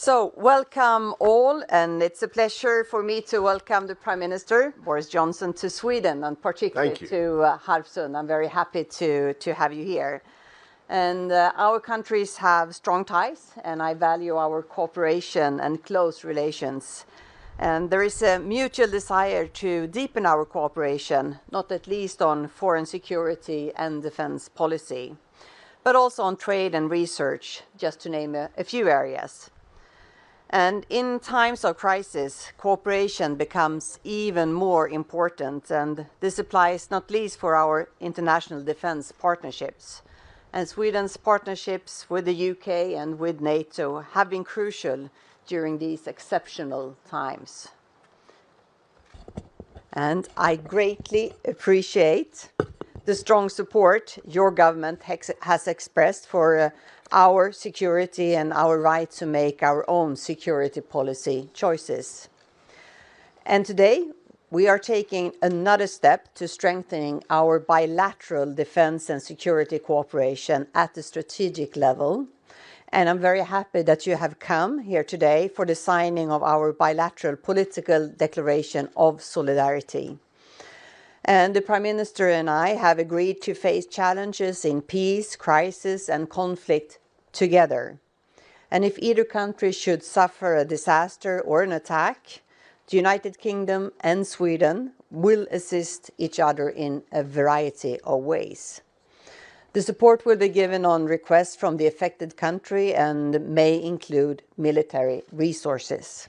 So, welcome all, and it's a pleasure for me to welcome the Prime Minister, Boris Johnson, to Sweden, and particularly to Harpsund. I'm very happy to have you here. And our countries have strong ties, and I value our cooperation and close relations. And there is a mutual desire to deepen our cooperation, not at least on foreign security and defense policy, but also on trade and research, just to name a few areas. And in times of crisis, cooperation becomes even more important, and this applies not least for our international defense partnerships. And Sweden's partnerships with the UK and with NATO have been crucial during these exceptional times. And I greatly appreciate the strong support your government has expressed for our security and our right to make our own security policy choices. And today, we are taking another step to strengthening our bilateral defense and security cooperation at the strategic level. And I'm very happy that you have come here today for the signing of our bilateral political declaration of solidarity. And the Prime Minister and I have agreed to face challenges in peace, crisis, and conflict together. And if either country should suffer a disaster or an attack, the United Kingdom and Sweden will assist each other in a variety of ways. The support will be given on request from the affected country and may include military resources.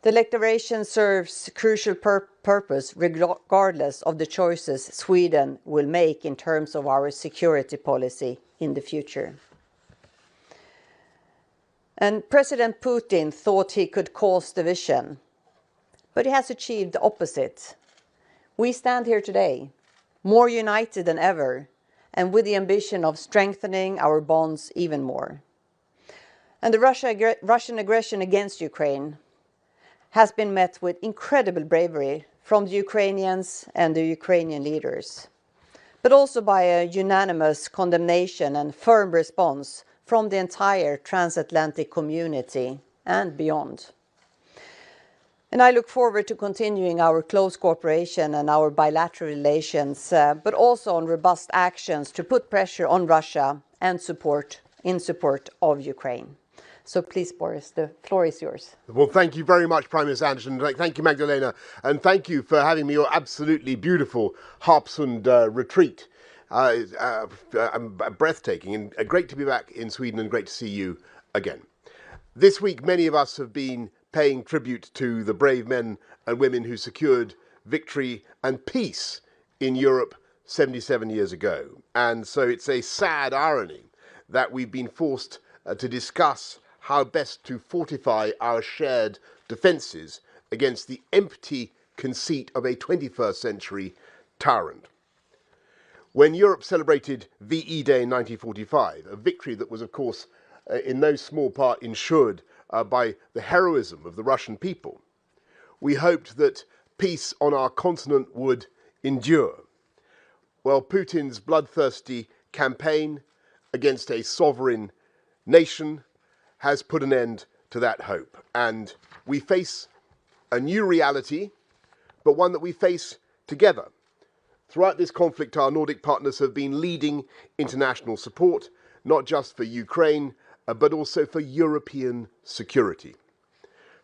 The declaration serves a crucial purpose regardless of the choices Sweden will make in terms of our security policy in the future. And President Putin thought he could cause division, but he has achieved the opposite. We stand here today, more united than ever, and with the ambition of strengthening our bonds even more. And the Russian aggression against Ukraine has been met with incredible bravery from the Ukrainians and the Ukrainian leaders, but also by a unanimous condemnation and firm response from the entire transatlantic community and beyond. And I look forward to continuing our close cooperation and our bilateral relations, but also on robust actions to put pressure on Russia and in support of Ukraine. So please, Boris, the floor is yours. Well, thank you very much, Prime Minister Andersson. Thank you, Magdalena. And thank you for having me your absolutely beautiful Harpsund retreat. Breathtaking and great to be back in Sweden and great to see you again. This week, many of us have been paying tribute to the brave men and women who secured victory and peace in Europe 77 years ago. And so it's a sad irony that we've been forced to discuss how best to fortify our shared defences against the empty conceit of a 21st century tyrant. When Europe celebrated VE Day in 1945, a victory that was, of course, in no small part ensured by the heroism of the Russian people, we hoped that peace on our continent would endure. Well, Putin's bloodthirsty campaign against a sovereign nation has put an end to that hope. And we face a new reality, but one that we face together. Throughout this conflict, our Nordic partners have been leading international support, not just for Ukraine, but also for European security.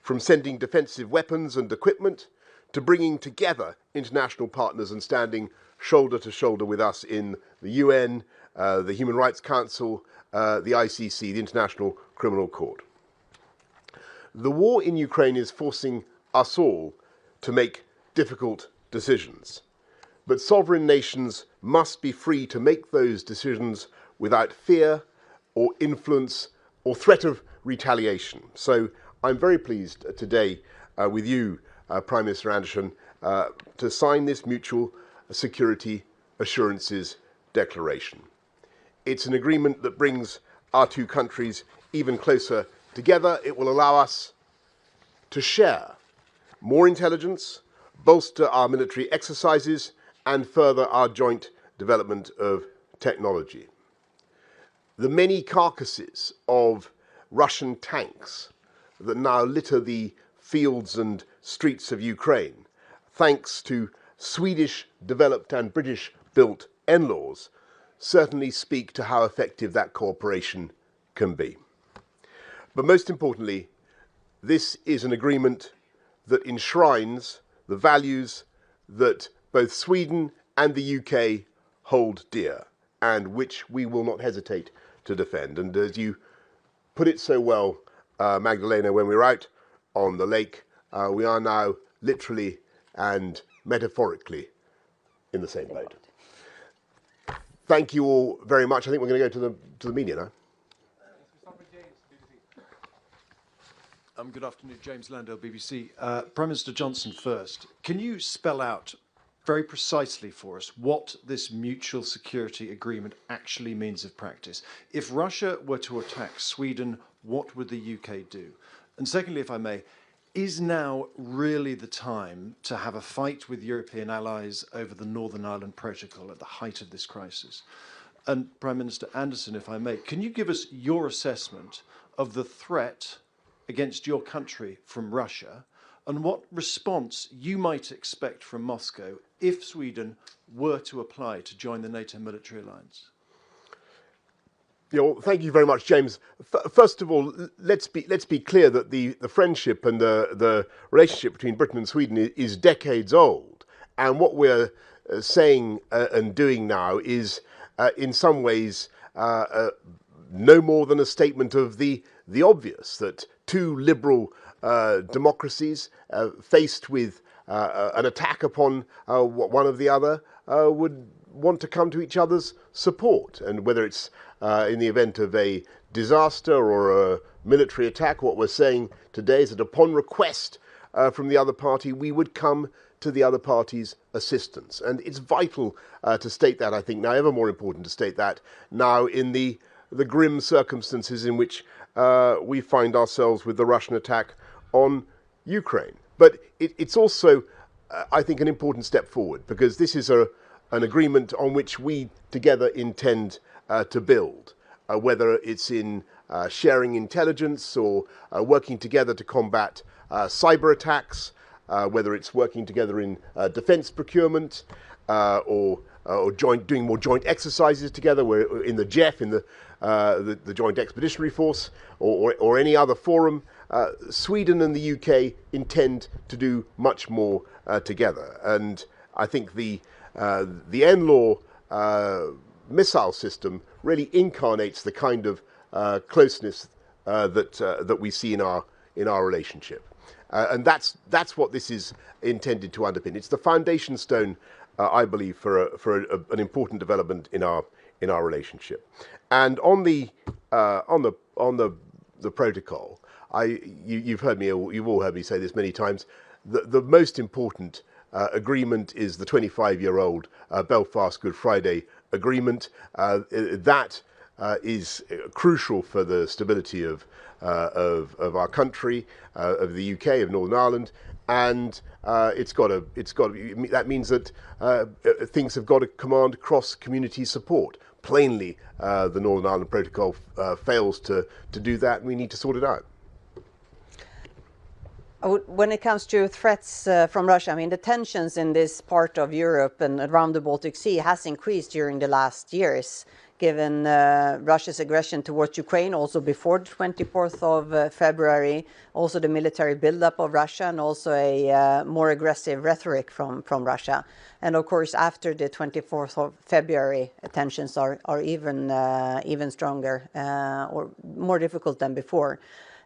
From sending defensive weapons and equipment to bringing together international partners and standing shoulder to shoulder with us in the UN, the Human Rights Council, the ICC, the International Criminal Court. The war in Ukraine is forcing us all to make difficult decisions. But sovereign nations must be free to make those decisions without fear or influence or threat of retaliation. So I'm very pleased today with you, Prime Minister Andersson, to sign this Mutual Security Assurances Declaration. It's an agreement that brings our two countries even closer together. It will allow us to share more intelligence, bolster our military exercises, and further our joint development of technology. The many carcasses of Russian tanks that now litter the fields and streets of Ukraine, thanks to Swedish developed and British built NLAWs, certainly speak to how effective that cooperation can be. But most importantly, this is an agreement that enshrines the values that both Sweden and the UK hold dear, and which we will not hesitate to defend. And as you put it so well, Magdalena, when we were out on the lake, we are now literally and metaphorically in the same boat. Thank you all very much. I think we're going to go to the media now. Good afternoon, James Landale, BBC. Prime Minister Johnson first. Can you spell out very precisely for us what this mutual security agreement actually means of practice? If Russia were to attack Sweden, what would the UK do? And secondly, if I may, is now really the time to have a fight with European allies over the Northern Ireland Protocol at the height of this crisis? And Prime Minister Anderson, if I may, can you give us your assessment of the threat against your country from Russia, and what response you might expect from Moscow if Sweden were to apply to join the NATO military alliance? Yeah, well, thank you very much, James. First of all, let's be clear that the friendship and the relationship between Britain and Sweden is decades old, and what we're saying and doing now is, in some ways, no more than a statement of the obvious, that two liberal democracies faced with an attack upon one of the other would want to come to each other's support. And whether it's in the event of a disaster or a military attack, what we're saying today is that upon request from the other party, we would come to the other party's assistance. And it's vital to state that, I think, now ever more important to state that now in the grim circumstances in which we find ourselves with the Russian attack on Ukraine. But it's also, I think, an important step forward, because this is an agreement on which we together intend to build, whether it's in sharing intelligence or working together to combat cyber attacks, whether it's working together in defence procurement or doing more joint exercises together, where in the JEF, in the Joint Expeditionary Force, or any other forum. Sweden and the UK intend to do much more together, and I think the NLAW missile system really incarnates the kind of closeness that we see in our relationship, and that's what this is intended to underpin. It's the foundation stone, I believe, for an important development in our relationship. And on the protocol, you've all heard me say this many times. The most important agreement is the 25-year-old Belfast Good Friday Agreement. That is crucial for the stability of our country, of the UK, of Northern Ireland, and that means that things have got to command cross-community support. Plainly, the Northern Ireland Protocol fails to do that, and we need to sort it out. When it comes to threats from Russia, I mean, the tensions in this part of Europe and around the Baltic Sea has increased during the last years, given Russia's aggression towards Ukraine, also before the 24th of February, also the military buildup of Russia, and also a more aggressive rhetoric from Russia. And of course, after the 24th of February, tensions are even stronger or more difficult than before.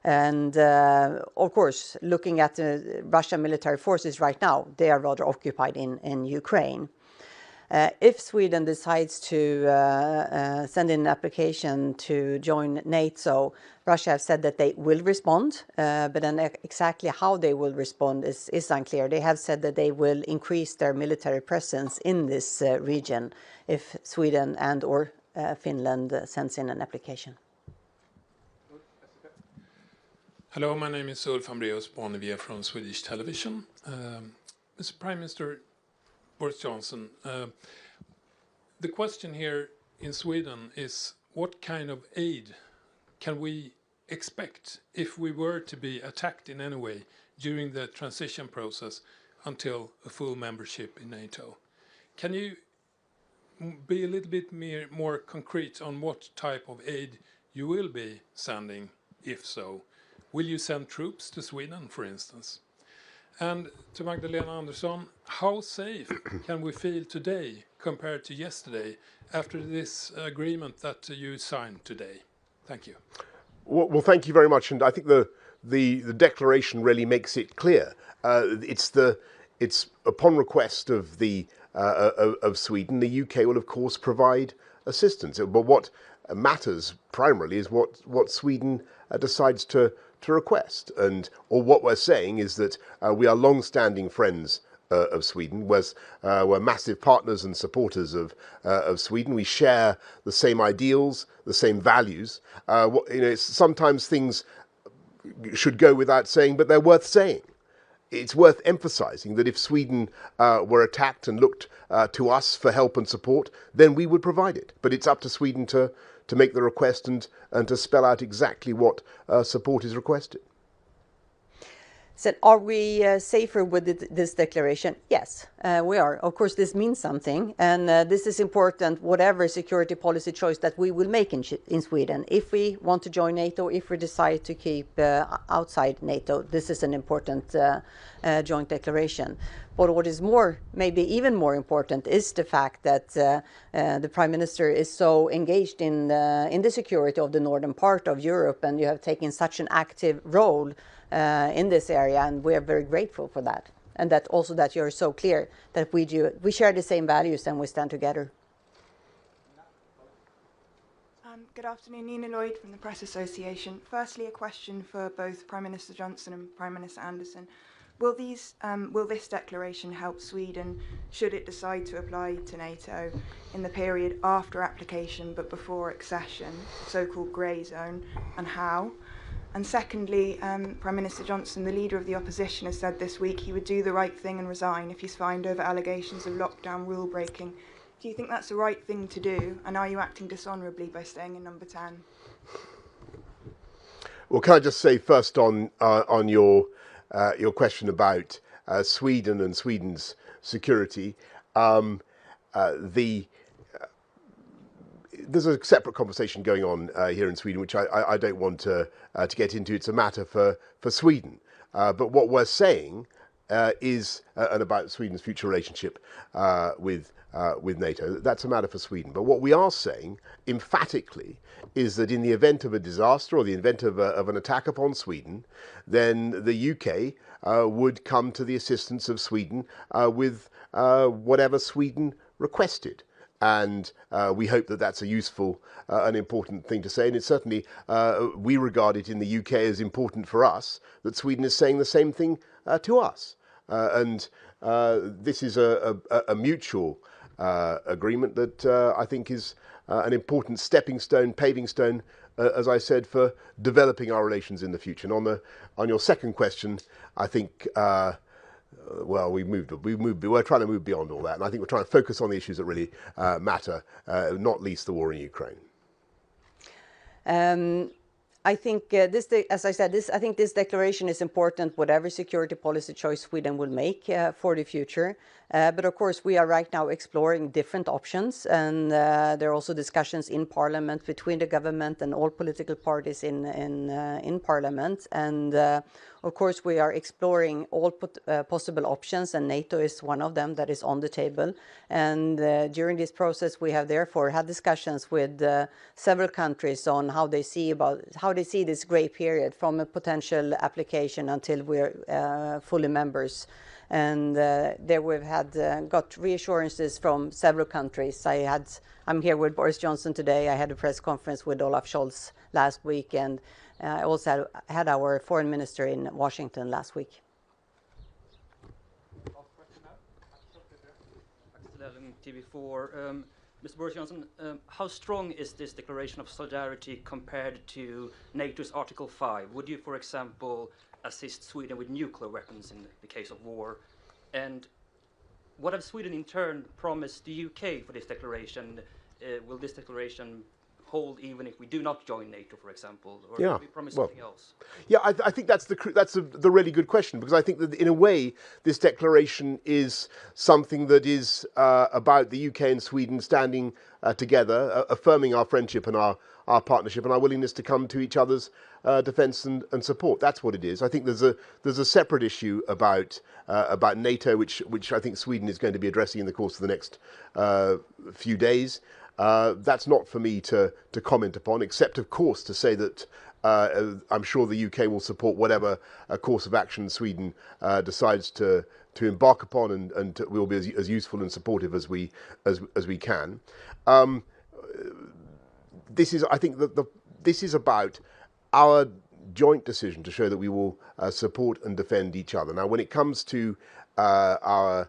And of course, looking at the Russian military forces right now, they are rather occupied in Ukraine. If Sweden decides to send in an application to join NATO, Russia have said that they will respond, but then exactly how they will respond is unclear. They have said that they will increase their military presence in this region if Sweden and or Finland sends in an application. Hello, my name is Ulf Ambreus Bonnevie from Swedish television. Mr. Prime Minister Boris Johnson, the question here in Sweden is, what kind of aid can we expect if we were to be attacked in any way during the transition process until a full membership in NATO? Can you be a little bit more concrete on what type of aid you will be sending, if so? Will you send troops to Sweden, for instance? And to Magdalena Andersson, how safe can we feel today compared to yesterday after this agreement that you signed today? Thank you. Well, thank you very much. And I think the declaration really makes it clear. It's upon request of of Sweden. The UK will, of course, provide assistance. But what matters primarily is what Sweden decides to request. Or what we're saying is that we are long-standing friends of Sweden. We're massive partners and supporters of Sweden. We share the same ideals, the same values. Sometimes things should go without saying, but they're worth saying. It's worth emphasizing that if Sweden were attacked and looked to us for help and support, then we would provide it. But it's up to Sweden to make the request and to spell out exactly what support is requested. So are we safer with this declaration? Yes, we are. Of course, this means something, and this is important, whatever security policy choice that we will make in Sweden. If we want to join NATO, if we decide to keep outside NATO, this is an important joint declaration. But what is maybe even more important, is the fact that the Prime Minister is so engaged in the security of the northern part of Europe, and you have taken such an active role in this area, and we are very grateful for that. And that also that you're so clear that we share the same values and we stand together. Good afternoon, Nina Lloyd from the Press Association. Firstly, a question for both Prime Minister Johnson and Prime Minister Andersson. Will this declaration help Sweden, should it decide to apply to NATO, in the period after application but before accession, so-called grey zone, and how? And secondly, Prime Minister Johnson, the leader of the opposition, has said this week he would do the right thing and resign if he's fined over allegations of lockdown rule breaking. Do you think that's the right thing to do? And are you acting dishonourably by staying in number 10? Well, can I just say first on your question about Sweden and Sweden's security, there's a separate conversation going on here in Sweden, which I don't want to get into. It's a matter for Sweden. But what we're saying is, and about Sweden's future relationship with NATO, that's a matter for Sweden. But what we are saying emphatically is that in the event of a disaster or the event of an attack upon Sweden, then the UK would come to the assistance of Sweden with whatever Sweden requested. And we hope that that's a useful and important thing to say. And it's certainly, we regard it in the UK as important for us that Sweden is saying the same thing to us. And this is a mutual agreement that I think is an important stepping stone, paving stone, as I said, for developing our relations in the future. And on your second question, I think well, we're trying to move beyond all that, and I think we're trying to focus on the issues that really matter, not least the war in Ukraine. I think as I said, I think this declaration is important, whatever security policy choice Sweden will make for the future. But of course, we are right now exploring different options, and there are also discussions in Parliament between the government and all political parties in Parliament. And of course, we are exploring all possible options, and NATO is one of them that is on the table. And during this process, we have therefore had discussions with several countries on how they see this grey period from a potential application until we're fully members. And there we've got reassurances from several countries. I'm here with Boris Johnson today. I had a press conference with Olaf Scholz last week, and I also had our foreign minister in Washington last week. TV4. Mr. Boris Johnson, how strong is this declaration of solidarity compared to NATO's Article 5? Would you, for example, assist Sweden with nuclear weapons in the case of war? And what has Sweden in turn promised the UK for this declaration? Will this declaration hold even if we do not join NATO, for example? Or Yeah, do we promise well, something else? Yeah, I think that's the really good question, because I think that in a way this declaration is something that is about the UK and Sweden standing together, affirming our friendship and our partnership and our willingness to come to each other's defence and support. That's what it is. I think there's a separate issue about NATO, which I think Sweden is going to be addressing in the course of the next few days. That's not for me to comment upon, except of course to say that I'm sure the UK will support whatever course of action Sweden decides to embark upon, and we'll be as useful and supportive as we can. This is, I think, this is about our joint decision to show that we will support and defend each other. Now, when it comes to our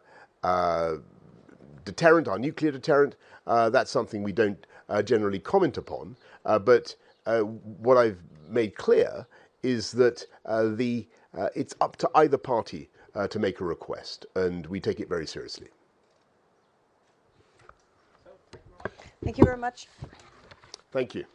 deterrent, our nuclear deterrent, that's something we don't generally comment upon. But what I've made clear is that it's up to either party to make a request, and we take it very seriously. Thank you very much. Thank you.